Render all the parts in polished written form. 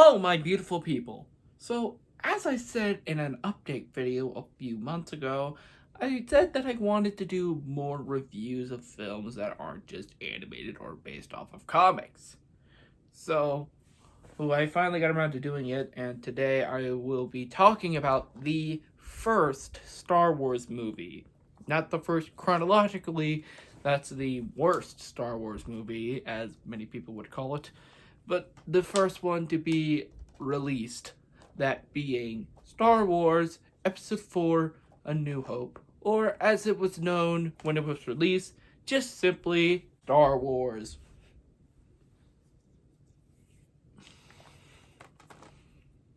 Hello, my beautiful people. So, as I said in an update video a few months ago, I said that I wanted to do more reviews of films that aren't just animated or based off of comics. So, I finally got around to doing it, and today I will be talking about the first Star Wars movie. Not the first chronologically, that's the worst Star Wars movie, as many people would call it, but the first one to be released, that being Star Wars Episode 4 A New Hope, or as it was known when it was released, just simply Star Wars.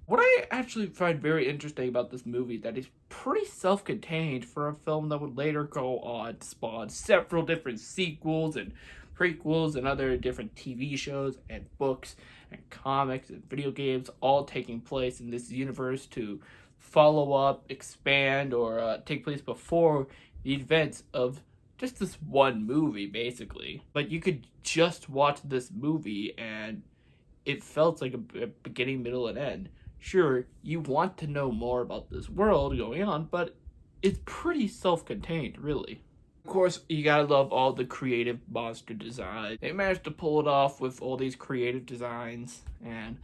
What I actually find very interesting about this movie that is pretty self-contained for a film that would later go on to spawn several different sequels and prequels and other different TV shows and books and comics and video games all taking place in this universe to follow up, expand, or take place before the events of just this one movie, basically. But you could just watch this movie and it felt like a beginning, middle, and end. Sure, you want to know more about this world going on, but it's pretty self-contained, really. Of course, you gotta love all the creative monster design. They managed to pull it off with all these creative designs, and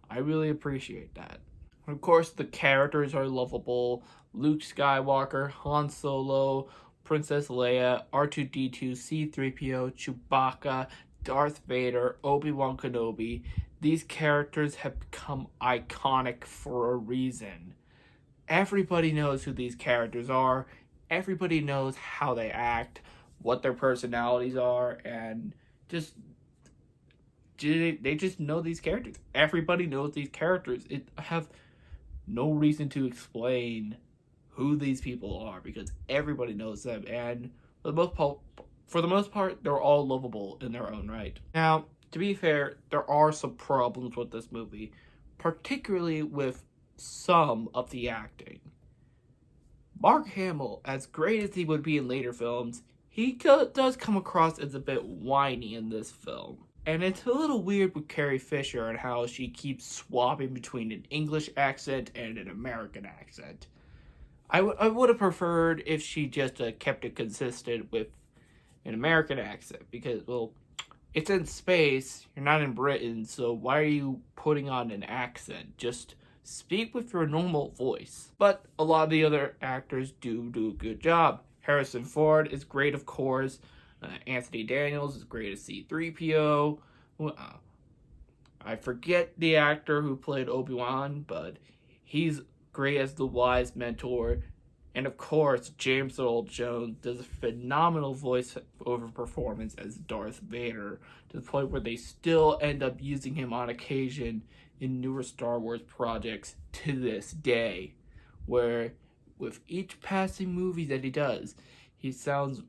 I really appreciate that. Of course, the characters are lovable. Luke Skywalker, Han Solo, Princess Leia, R2-D2, C-3PO, Chewbacca, Darth Vader, Obi-Wan Kenobi. These characters have become iconic for a reason. Everybody knows who these characters are. Everybody knows how they act, what their personalities are, and they just know these characters. Everybody knows these characters. I have no reason to explain who these people are because everybody knows them, and for the most part, they're all lovable in their own right. Now, to be fair, there are some problems with this movie, particularly with some of the acting. Mark Hamill, as great as he would be in later films, he does come across as a bit whiny in this film. And it's a little weird with Carrie Fisher and how she keeps swapping between an English accent and an American accent. I would have preferred if she just kept it consistent with an American accent because, well, it's in space, you're not in Britain, so why are you putting on an accent? Just speak with your normal voice. But a lot of the other actors do a good job. Harrison Ford is great, of course. Anthony Daniels is great as C-3PO. I forget the actor who played Obi-Wan, but he's great as the wise mentor. And of course, James Earl Jones does a phenomenal voice-over performance as Darth Vader, to the point where they still end up using him on occasion in newer Star Wars projects to this day, where with each passing movie that he does, he sounds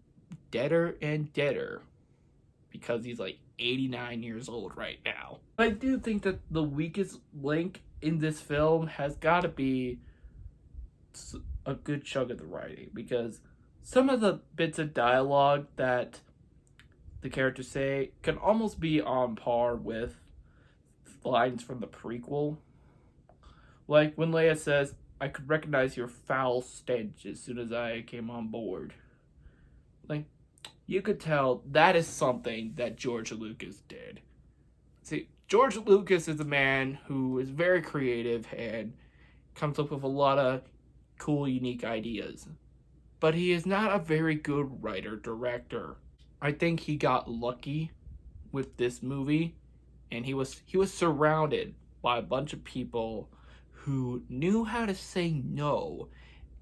deader and deader because he's like 89 years old right now. I do think that the weakest link in this film has got to be a good chunk of the writing, because some of the bits of dialogue that the characters say can almost be on par with lines from the prequel. Like when Leia says, "I could recognize your foul stench as soon as I came on board." Like, you could tell that is something that George Lucas did. See, George Lucas is a man who is very creative and comes up with a lot of cool, unique ideas. But he is not a very good writer-director. I think he got lucky with this movie, and he was surrounded by a bunch of people who knew how to say no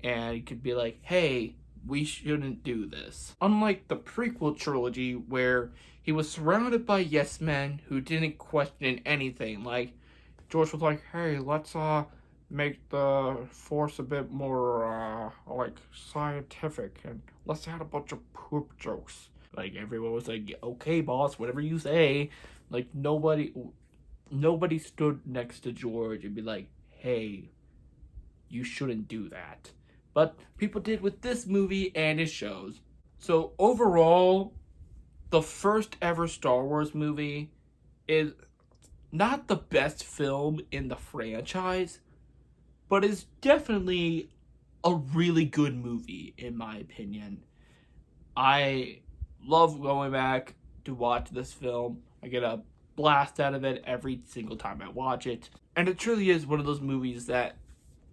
and could be like, hey, we shouldn't do this. Unlike the prequel trilogy, where he was surrounded by yes men who didn't question anything. Like, George was like, hey, let's make the Force a bit more like scientific, and let's add a bunch of poop jokes. Like, everyone was like, okay, boss, whatever you say. Like, nobody stood next to George and be like, hey, you shouldn't do that. But people did with this movie, and it shows. So overall, the first ever Star Wars movie is not the best film in the franchise, but it's definitely a really good movie, in my opinion. I love going back to watch this film. I get a blast out of it every single time I watch it. And it truly is one of those movies that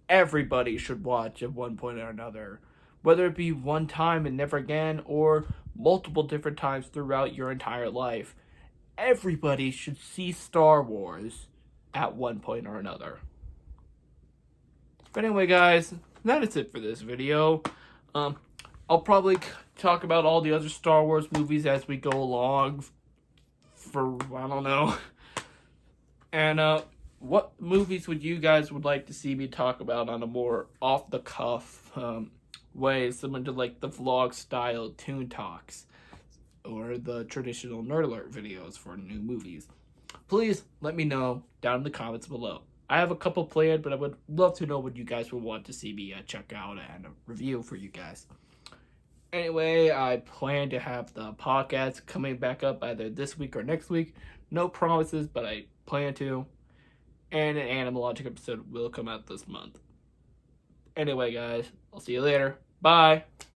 everybody should watch at one point or another. Whether it be one time and never again, or multiple different times throughout your entire life. Everybody should see Star Wars at one point or another. But anyway, guys, that is it for this video. I'll probably talk about all the other Star Wars movies as we go along for, I don't know. And what movies would you guys would like to see me talk about on a more off-the-cuff way, similar to like the vlog style Toon Talks or the traditional Nerd Alert videos for new movies? Please let me know down in the comments below. I have a couple planned, but I would love to know what you guys would want to see me check out and review for you guys. Anyway, I plan to have the podcast coming back up either this week or next week. No promises, but I plan to. And an Animalogic episode will come out this month. Anyway, guys, I'll see you later. Bye!